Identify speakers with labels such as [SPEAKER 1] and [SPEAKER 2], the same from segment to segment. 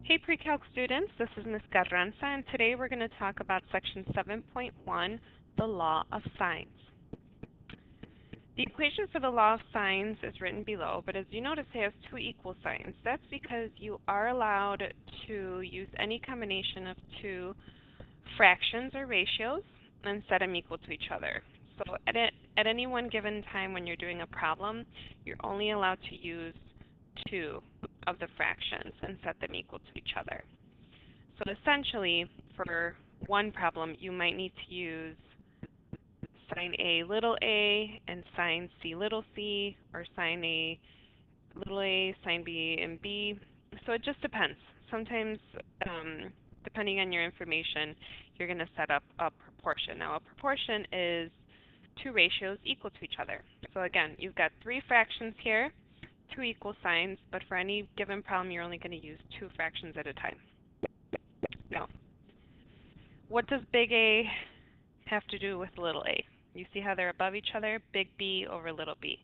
[SPEAKER 1] Hey Precalc students, this is Ms. Carranza, and today we're going to talk about Section 7.1, the Law of Sines. The equation for the law of sines is written below, but as you notice it has two equal signs. That's because you are allowed to use any combination of two fractions or ratios and set them equal to each other. So at any one given time when you're doing a problem, you're only allowed to use two of the fractions and set them equal to each other. So essentially, for one problem, you might need to use sine A little a and sine C little c, or sine A little a, sine B and B. So it just depends. Sometimes, depending on your information, you're going to set up a proportion. Now, a proportion is two ratios equal to each other. So again, you've got three fractions here, two equal signs, but for any given problem, you're only going to use two fractions at a time. Now, what does big A have to do with little a? You see how they're above each other? Big B over little b.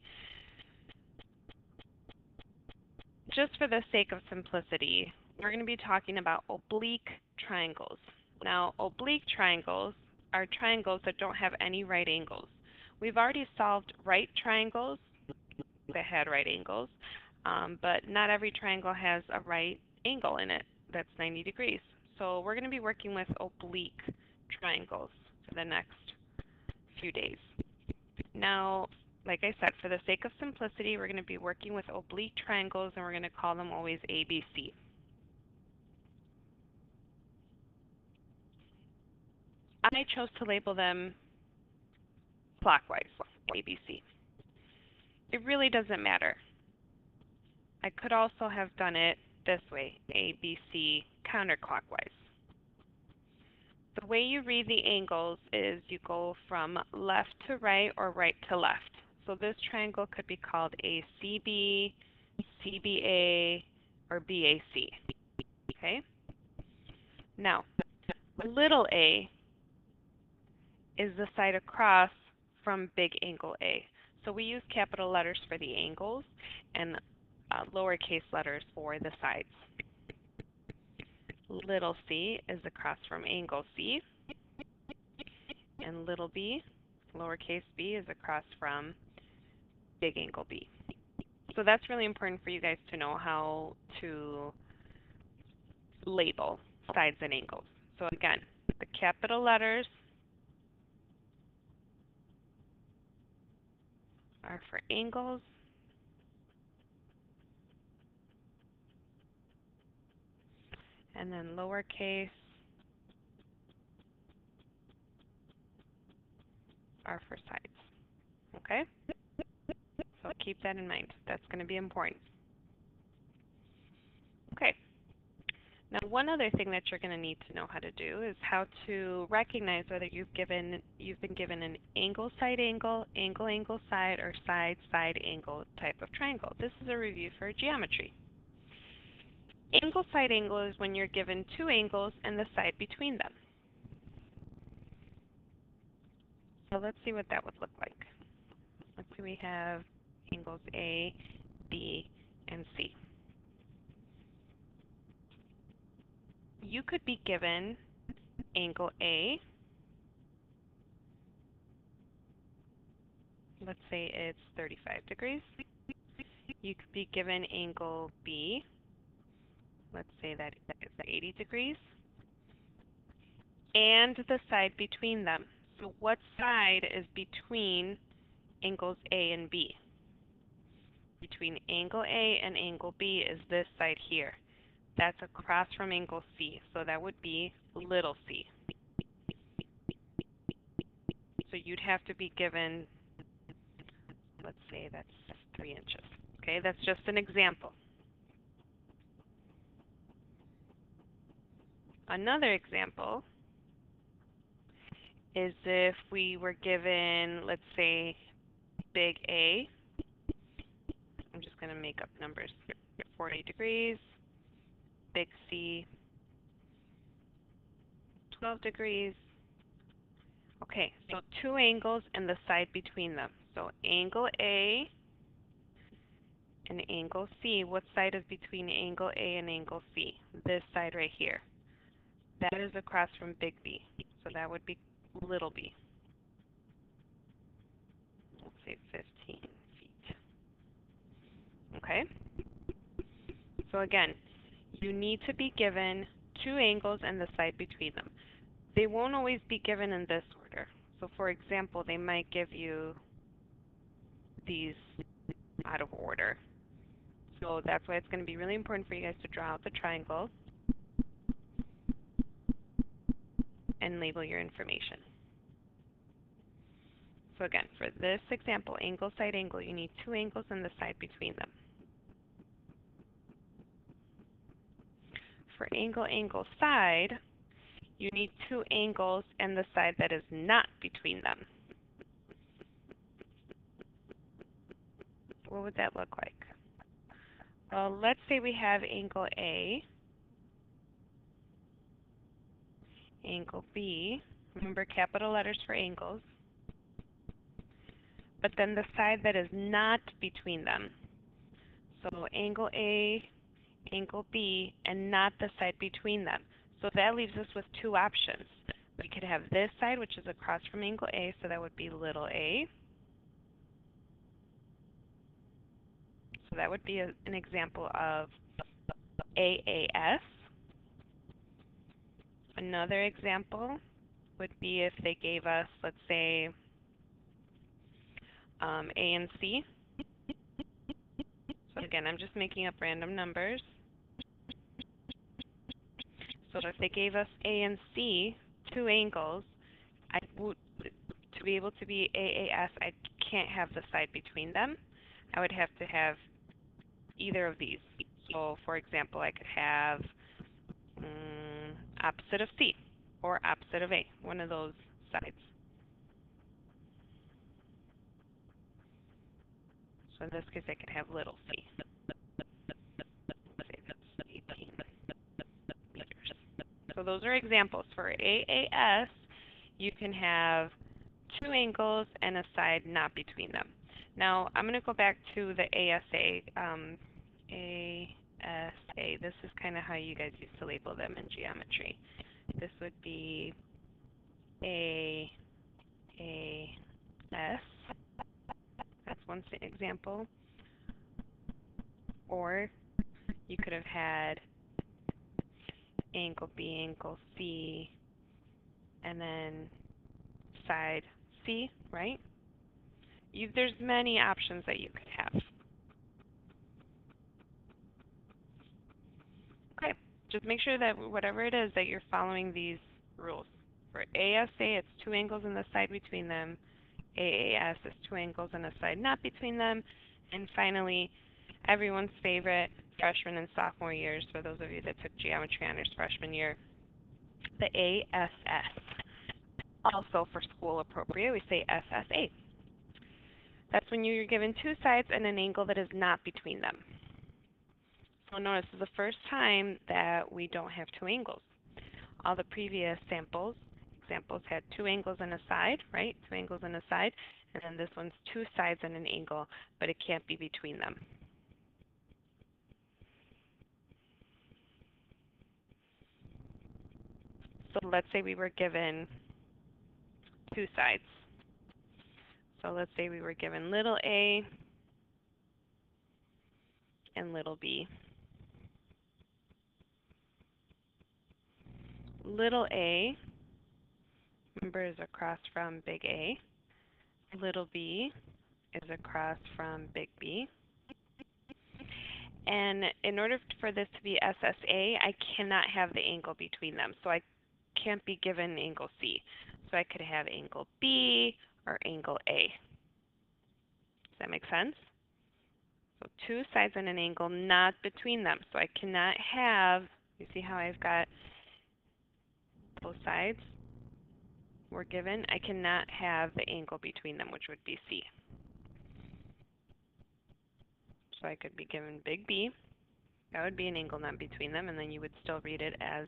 [SPEAKER 1] Just for the sake of simplicity, we're going to be talking about oblique triangles. Now, oblique triangles are triangles that don't have any right angles. We've already solved right triangles that had right angles, but not every triangle has a right angle in it that's 90 degrees. So we're going to be working with oblique triangles for the next few days. Now, like I said, for the sake of simplicity, we're going to be working with oblique triangles, and we're going to call them always ABC. I chose to label them clockwise, ABC. It really doesn't matter. I could also have done it this way, ABC counterclockwise. The way you read the angles is you go from left to right or right to left. So this triangle could be called ACB, CBA, or BAC. Okay? Now, little a is the side across from big angle A. So we use capital letters for the angles and lowercase letters for the sides. Little c is across from angle C, and little b, lowercase b, is across from big angle B. So that's really important for you guys to know how to label sides and angles. So again, the capital letters are for angles, and then lowercase are for sides. Okay? So keep that in mind. That's going to be important. Okay. Now, one other thing that you're going to need to know how to do is how to recognize whether you've been given an angle, angle, side, or side, angle type of triangle. This is a review for geometry. Angle, angle is when you're given two angles and the side between them. So let's see what that would look like. Let's see, we have angles A, B, and C. You could be given angle A. Let's say it's 35 degrees. You could be given angle B. Let's say that is 80 degrees. And the side between them. So what side is between angles A and B? Between angle A and angle B is this side here. That's across from angle C, so that would be little c. So you'd have to be given, let's say that's 3 inches. Okay, that's just an example. Another example is if we were given, let's say, big A. I'm just going to make up numbers. 40 degrees, big C, 12 degrees. Okay, so two angles and the side between them. So angle A and angle C, what side is between angle A and angle C? This side right here. That is across from big B. So that would be little b. Let's say 15 feet. Okay? So again, you need to be given two angles and the side between them. They won't always be given in this order. So for example, they might give you these out of order. So that's why it's going to be really important for you guys to draw out the triangle and label your information. So again, for this example, angle, side, angle, you need two angles and the side between them. For angle, angle, side, you need two angles and the side that is not between them. What would that look like? Well, let's say we have angle A, angle B. Remember, capital letters for angles. But then the side that is not between them. So angle A, angle B, and not the side between them. So that leaves us with two options. We could have this side, which is across from angle A, so that would be little a. So that would be an example of AAS. Another example would be if they gave us, let's say, A and C. So again, I'm just making up random numbers. So if they gave us A and C, two angles, I would, to be able to be AAS, I can't have the side between them. I would have to have either of these. So for example, I could have opposite of C or opposite of A, one of those sides. So in this case, I could have little c. Say that's 18 meters. So those are examples. For AAS, you can have two angles and a side not between them. Now, I'm going to go back to the ASA. ASA, this is kind of how you guys used to label them in geometry. This would be AAS. That's one example. Or you could have had angle B, angle C, and then side C, right? There's many options that you could have. Okay, just make sure that whatever it is that you're following these rules. For ASA, it's two angles and the side between them. AAS is two angles and a side not between them. And finally, everyone's favorite, freshman and sophomore years, for those of you that took geometry honors freshman year, the ASS. Also for school appropriate, we say SSA. That's when you're given two sides and an angle that is not between them. So notice this is the first time that we don't have two angles. All the previous examples had two angles and a side, right? Two angles and a side. And then this one's two sides and an angle, but it can't be between them. So let's say we were given two sides. So let's say we were given little a and little b. Little a, remember, is across from big A. Little b is across from big B. And in order for this to be SSA, I cannot have the angle between them. So I can't be given angle C. So I could have angle B or angle A. Does that make sense? So two sides and an angle not between them. So I cannot have, you see how I've got both sides were given? I cannot have the angle between them, which would be C. So I could be given big B. That would be an angle not between them, and then you would still read it as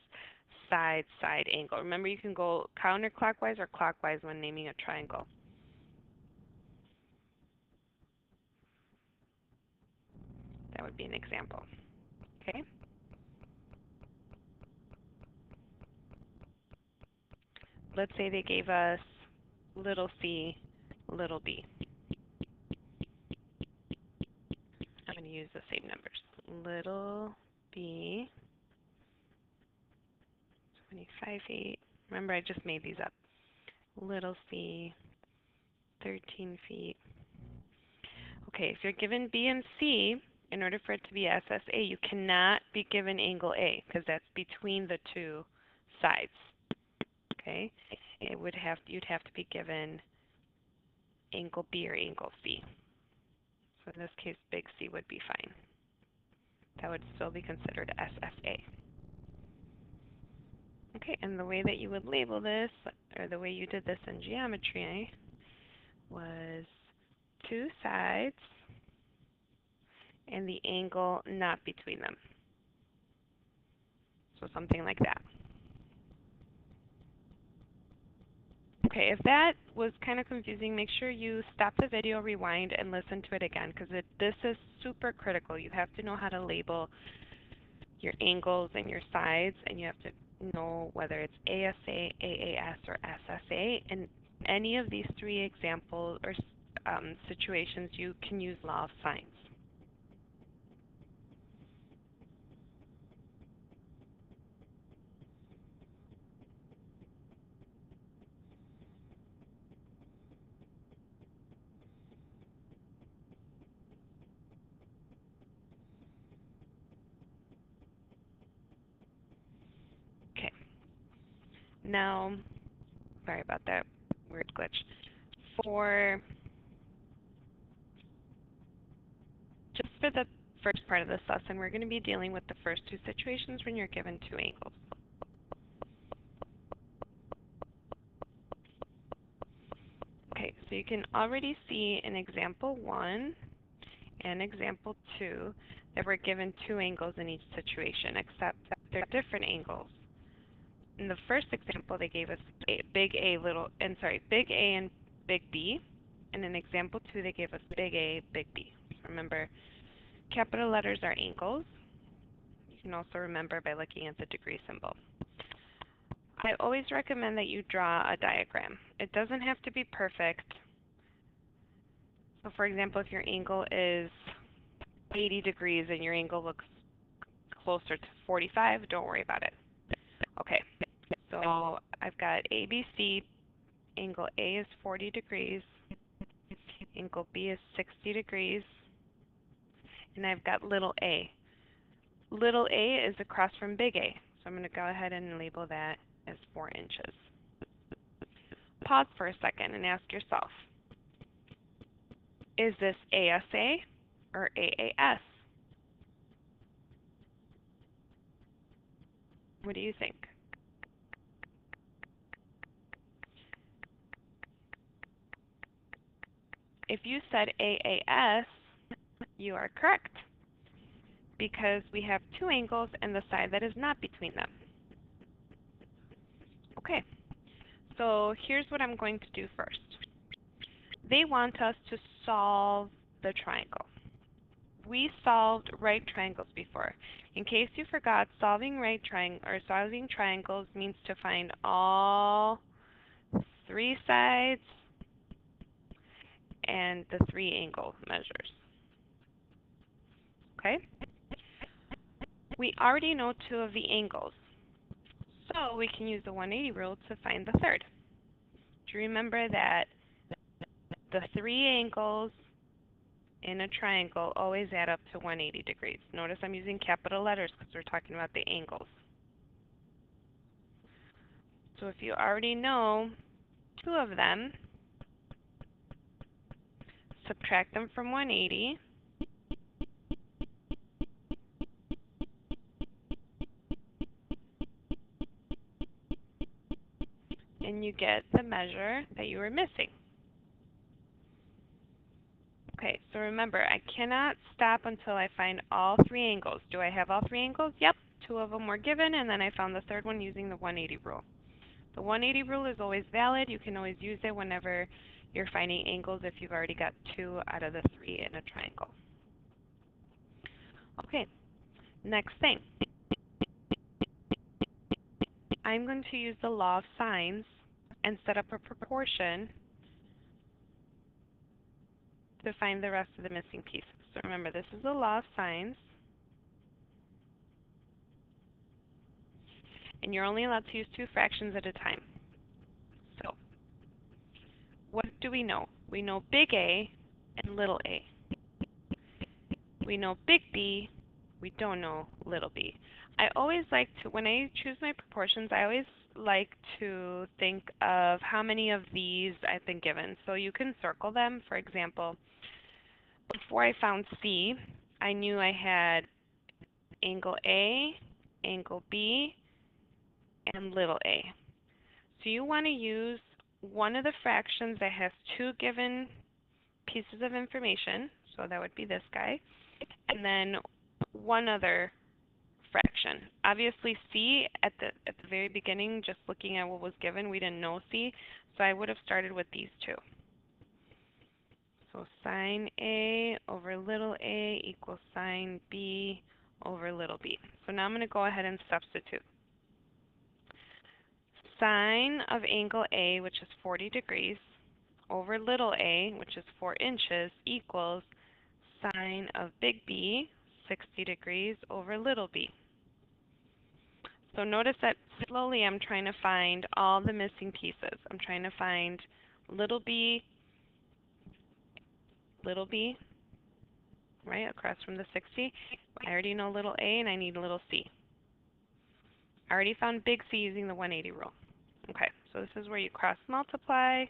[SPEAKER 1] side, side angle. Remember, you can go counterclockwise or clockwise when naming a triangle. would be an example. Okay? Let's say they gave us little c, little b. I'm going to use the same numbers. Little b, 25 feet. Remember, I just made these up. Little c, 13 feet. Okay, if you're given b and c, in order for it to be SSA, you cannot be given angle A because that's between the two sides. Okay, you'd have to be given angle B or angle C. So in this case, big C would be fine. That would still be considered SSA. Okay, and the way that you would label this, or the way you did this in geometry, was two sides and the angle not between them. So something like that. Okay, if that was kind of confusing, make sure you stop the video, rewind, and listen to it again, because this is super critical. You have to know how to label your angles and your sides, and you have to know whether it's ASA, AAS, or SSA. In any of these three examples or situations, you can use law of sines. Okay. Now, sorry about that weird glitch. Just for the first part of this lesson, we're going to be dealing with the first two situations when you're given two angles. Okay, so you can already see in example 1 and example 2 that we're given two angles in each situation, except that they're different angles. In the first example, they gave us big A and big B, and in example 2, they gave us big A, big B. Remember, capital letters are angles. You can also remember by looking at the degree symbol. I always recommend that you draw a diagram. It doesn't have to be perfect. So for example, if your angle is 80 degrees and your angle looks closer to 45, don't worry about it. Okay, so I've got ABC, angle A is 40 degrees, angle B is 60 degrees, and I've got little a. Little a is across from big A, so I'm going to go ahead and label that as 4 inches. Pause for a second and ask yourself, is this ASA or AAS? What do you think? If you said AAS, you are correct, because we have two angles and the side that is not between them. Okay, so here's what I'm going to do first. They want us to solve the triangle. We solved right triangles before. In case you forgot, solving triangles means to find all three sides and the three angle measures. Okay? We already know two of the angles, so we can use the 180 rule to find the third. Do you remember that the three angles in a triangle always add up to 180 degrees? Notice I'm using capital letters because we're talking about the angles. So if you already know two of them, subtract them from 180, and you get the measure that you were missing. Okay, so remember, I cannot stop until I find all three angles. Do I have all three angles? Yep, two of them were given, and then I found the third one using the 180 rule. The 180 rule is always valid. You can always use it whenever you're finding angles if you've already got two out of the three in a triangle. Okay, next thing. I'm going to use the law of sines and set up a proportion to find the rest of the missing pieces. So remember, this is the law of sines, and you're only allowed to use two fractions at a time. So what do we know? We know big A and little a. We know big B, we don't know little b. I always like to, when I choose my proportions, I always like to think of how many of these I've been given. So you can circle them. For example, before I found C, I knew I had angle A, angle B, and little a. So you want to use one of the fractions that has two given pieces of information. So that would be this guy. And then one other fraction. Obviously C at the very beginning, just looking at what was given, we didn't know C, so I would have started with these two. So sine A over little a equals sine B over little b. So now I'm going to go ahead and substitute. Sine of angle A, which is 40 degrees, over little a, which is 4 inches, equals sine of big B, 60 degrees, over little b. So notice that slowly I'm trying to find all the missing pieces. I'm trying to find little b, right, across from the 60. I already know little a and I need little c. I already found big C using the 180 rule. Okay, so this is where you cross multiply.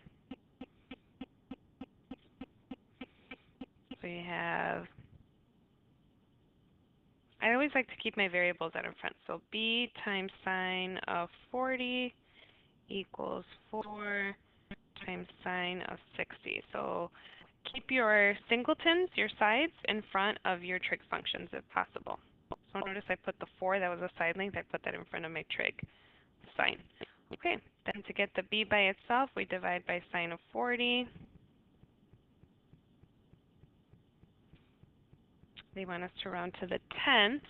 [SPEAKER 1] So you have, I always like to keep my variables out in front. So b times sine of 40 equals 4 times sine of 60. So keep your singletons, your sides, in front of your trig functions if possible. So notice I put the 4, that was a side length, I put that in front of my trig, sine. Okay, then to get the b by itself, we divide by sine of 40. They want us to round to the 10th.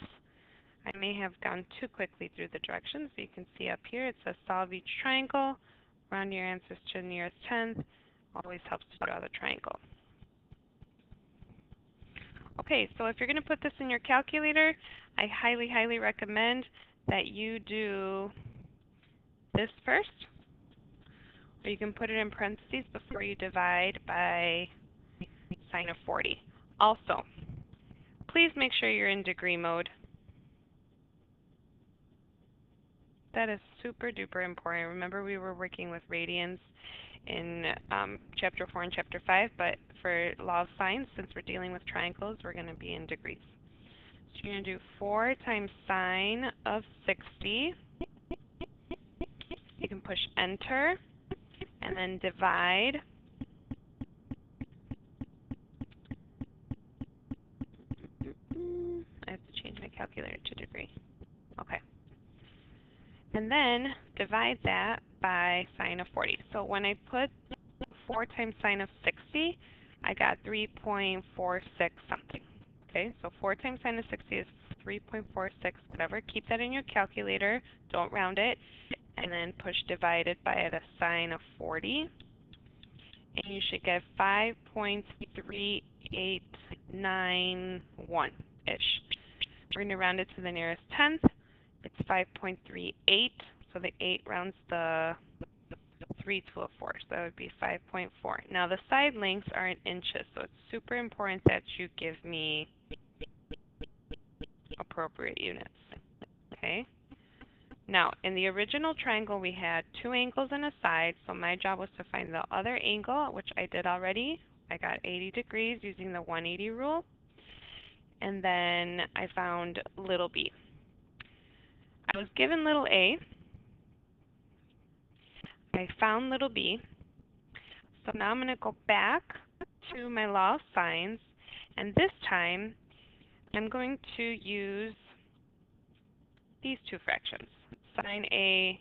[SPEAKER 1] I may have gone too quickly through the directions, but you can see up here it says solve each triangle, round your answers to the nearest 10th. Always helps to draw the triangle. Okay, so if you're going to put this in your calculator, I highly, highly recommend that you do this first, or you can put it in parentheses before you divide by sine of 40. Also, please make sure you're in degree mode. That is super duper important. Remember, we were working with radians in Chapter 4 and Chapter 5, but for law of sines, since we're dealing with triangles, we're going to be in degrees. So you're going to do 4 times sine of 60. You can push enter and then divide. I have to change my calculator to degree. Okay. And then divide that by sine of 40. So when I put 4 times sine of 60, I got 3.46 something. Okay, so 4 times sine of 60 is 3.46, whatever. Keep that in your calculator. Don't round it. And then push divided by a sine of 40. And you should get 5.3891-ish. We're going to round it to the nearest tenth. It's 5.38, so the 8 rounds the 3 to a 4, so that would be 5.4. Now the side lengths are in inches, so it's super important that you give me appropriate units. Okay? Now, in the original triangle, we had 2 angles and a side, so my job was to find the other angle, which I did already. I got 80 degrees using the 180 rule, and then I found little b. I was given little a. I found little b. So now I'm going to go back to my law of sines, and this time I'm going to use these two fractions, sine A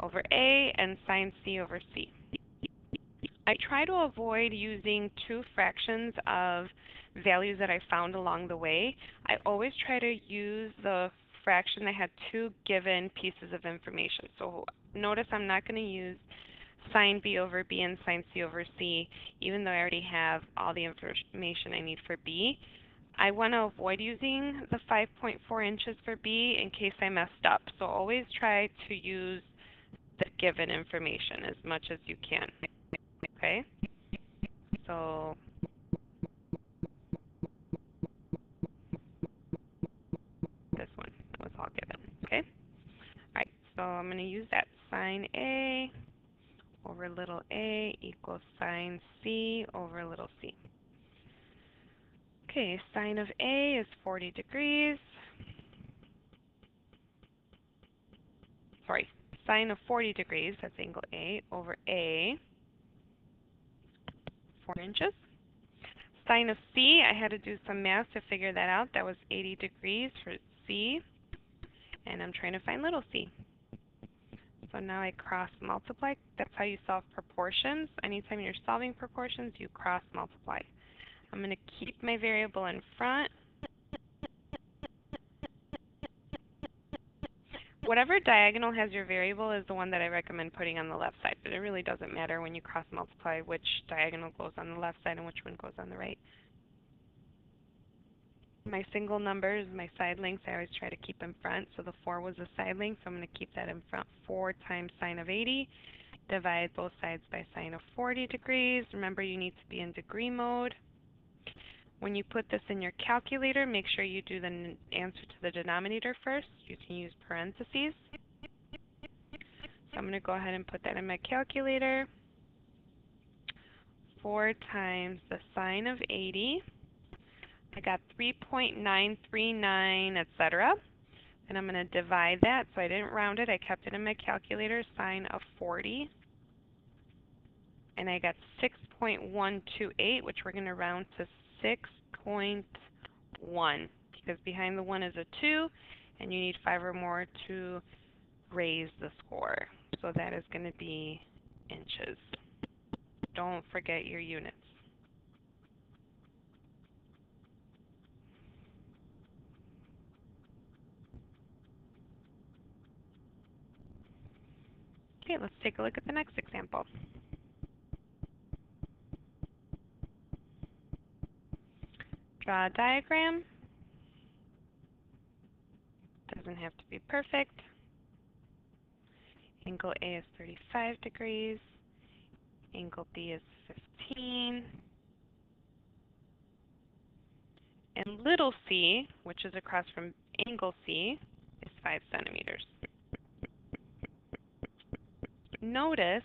[SPEAKER 1] over A and sine C over C. I try to avoid using two fractions of values that I found along the way. I always try to use the fraction that had two given pieces of information. So notice I'm not going to use sine b over b and sine c over c, even though I already have all the information I need for b. I want to avoid using the 5.4 inches for b in case I messed up. So always try to use the given information as much as you can. Okay? So this one was all given. Okay? All right, so I'm going to use that sine A over little a equals sine C over little c. Okay, sine of A is 40 degrees. Sorry, sine of 40 degrees, that's angle A, over A, 4 inches. Sine of C, I had to do some math to figure that out. That was 80 degrees for C, and I'm trying to find little c. So now I cross multiply. That's how you solve proportions. Anytime you're solving proportions, you cross multiply. I'm going to keep my variable in front. Whatever diagonal has your variable is the one that I recommend putting on the left side, but it really doesn't matter when you cross multiply which diagonal goes on the left side and which one goes on the right. My single numbers, my side lengths, I always try to keep in front. So the 4 was a side length, so I'm going to keep that in front. 4 times sine of 80. Divide both sides by sine of 40 degrees. Remember, you need to be in degree mode. When you put this in your calculator, make sure you do the answer to the denominator first. You can use parentheses. So I'm going to go ahead and put that in my calculator. 4 times the sine of 80. I got 3.939, etc. And I'm going to divide that. So I didn't round it. I kept it in my calculator. Sine of 40. And I got 6.128, which we're going to round to 6.1 because behind the 1 is a 2, and you need 5 or more to raise the score. So that is going to be inches. Don't forget your units. Okay, let's take a look at the next example. Draw a diagram. Doesn't have to be perfect. Angle A is 35 degrees. Angle B is 15. And little c, which is across from angle C, is 5 centimeters. Notice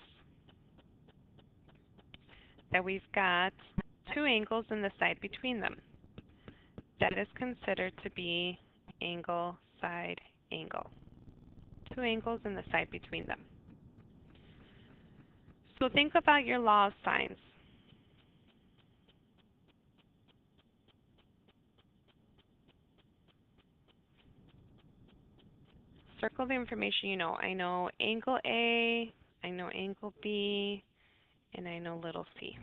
[SPEAKER 1] that we've got two angles in the side between them. That is considered to be angle, side, angle. Two angles in the side between them. So think about your law of sines. Circle the information you know. I know angle A, I know angle B, and I know little c.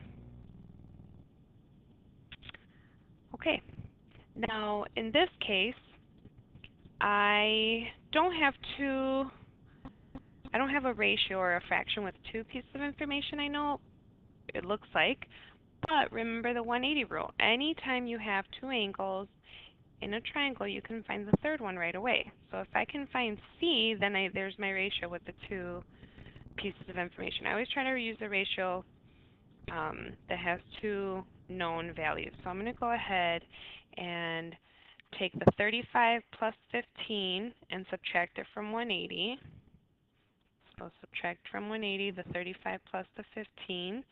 [SPEAKER 1] Okay, now in this case, I don't have a ratio or a fraction with two pieces of information I know, it looks like. But remember the 180 rule. Anytime you have two angles in a triangle, you can find the third one right away. So if I can find C, then there's my ratio with the two pieces of information. I always try to use a ratio that has two known values. So I'm going to go ahead and take the 35 plus 15 and subtract it from 180. So subtract from 180 the 35 plus the 15.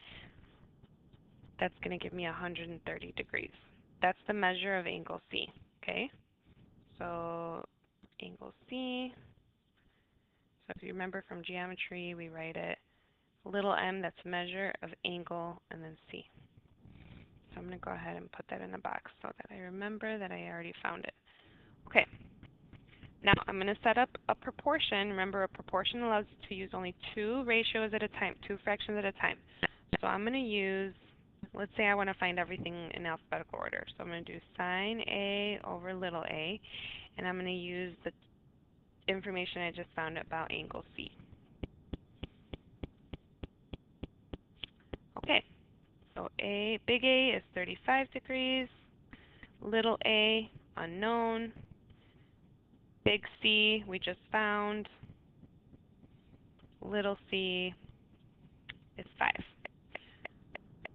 [SPEAKER 1] That's going to give me 130 degrees. That's the measure of angle C, okay? So angle C, so if you remember from geometry, we write it little m, that's measure of angle, and then C. So I'm going to go ahead and put that in a box so that I remember that I already found it. Okay. Now I'm going to set up a proportion. Remember, a proportion allows you to use only two ratios at a time, two fractions at a time. So I'm going to use, let's say I want to find everything in alphabetical order. So I'm going to do sine A over little a, and I'm going to use the information I just found about angle C. Okay, so big A is 35 degrees, little a, unknown, big C, we just found, little c is 5.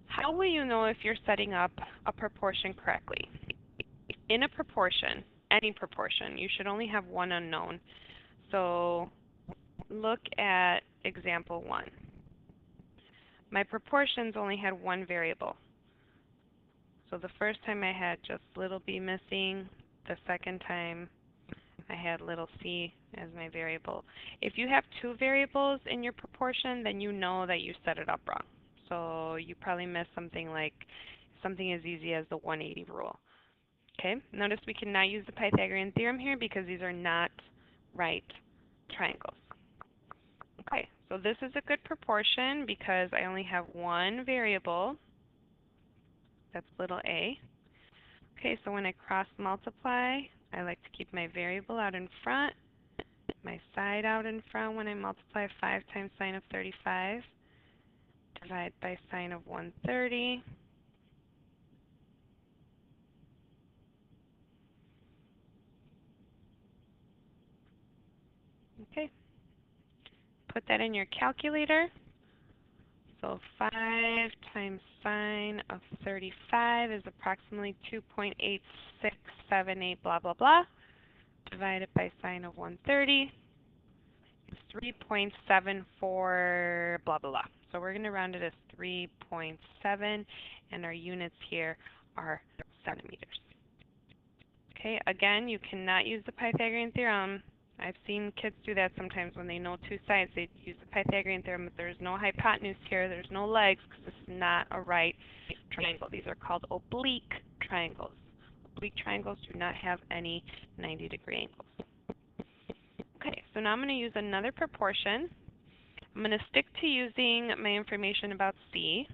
[SPEAKER 1] How will you know if you're setting up a proportion correctly? In a proportion, any proportion, you should only have one unknown. So look at example 1. My proportions only had one variable. So the first time I had just little b missing, the second time I had little c as my variable. If you have two variables in your proportion, then you know that you set it up wrong. So you probably missed something like something as easy as the 180 rule. Okay, notice we cannot use the Pythagorean theorem here because these are not right triangles. Okay, so this is a good proportion because I only have one variable. That's little a. Okay, so when I cross multiply, I like to keep my variable out in front, my side out in front. When I multiply 5 times sine of 35, divide by sine of 130. Okay, put that in your calculator. So 5 times sine of 35 is approximately 2.8678 blah blah blah. Divided by sine of 130 is 3.74 blah blah blah. So we're going to round it as 3.7, and our units here are centimeters. Okay, again, you cannot use the Pythagorean theorem. I've seen kids do that sometimes when they know two sides. They use the Pythagorean theorem, but there's no hypotenuse here. There's no legs because this is not a right triangle. These are called oblique triangles. Oblique triangles do not have any 90-degree angles. Okay, so now I'm going to use another proportion. I'm going to stick to using my information about C,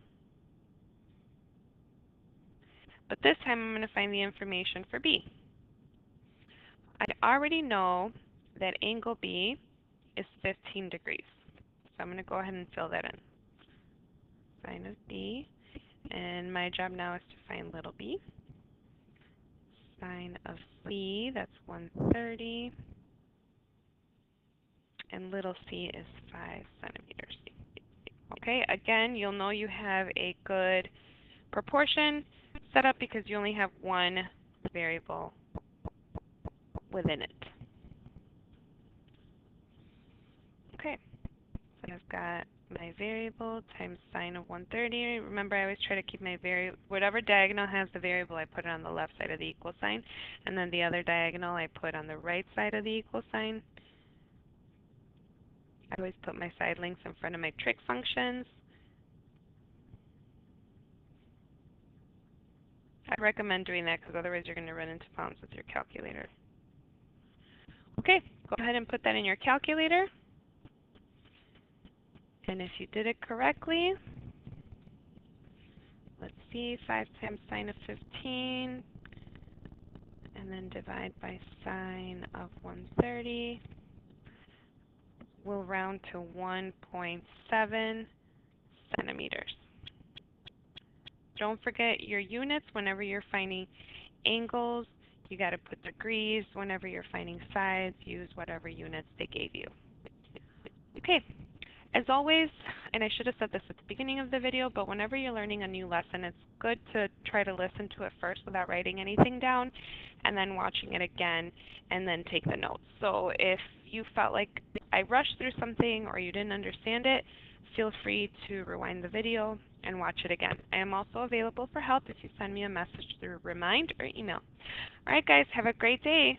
[SPEAKER 1] but this time I'm going to find the information for B. I already know that angle B is 15 degrees. So I'm going to go ahead and fill that in. Sine of B, and my job now is to find little b. Sine of C, that's 130, and little c is 5 centimeters. Okay, again, you'll know you have a good proportion set up because you only have one variable within it. Okay, so I've got my variable times sine of 130. Remember, I always try to keep my whatever diagonal has the variable, I put it on the left side of the equal sign, and then the other diagonal I put on the right side of the equal sign. I always put my side lengths in front of my trig functions. I recommend doing that because otherwise you're going to run into problems with your calculator. Okay, go ahead and put that in your calculator. And if you did it correctly, let's see, 5 times sine of 15, and then divide by sine of 130. We'll round to 1.7 centimeters. Don't forget your units whenever you're finding angles. You got to put degrees. Whenever you're finding sides, use whatever units they gave you. Okay. As always, and I should have said this at the beginning of the video, but whenever you're learning a new lesson, it's good to try to listen to it first without writing anything down, and then watching it again, and then take the notes. So if you felt like I rushed through something or you didn't understand it, feel free to rewind the video and watch it again. I am also available for help if you send me a message through Remind or email. All right, guys, have a great day.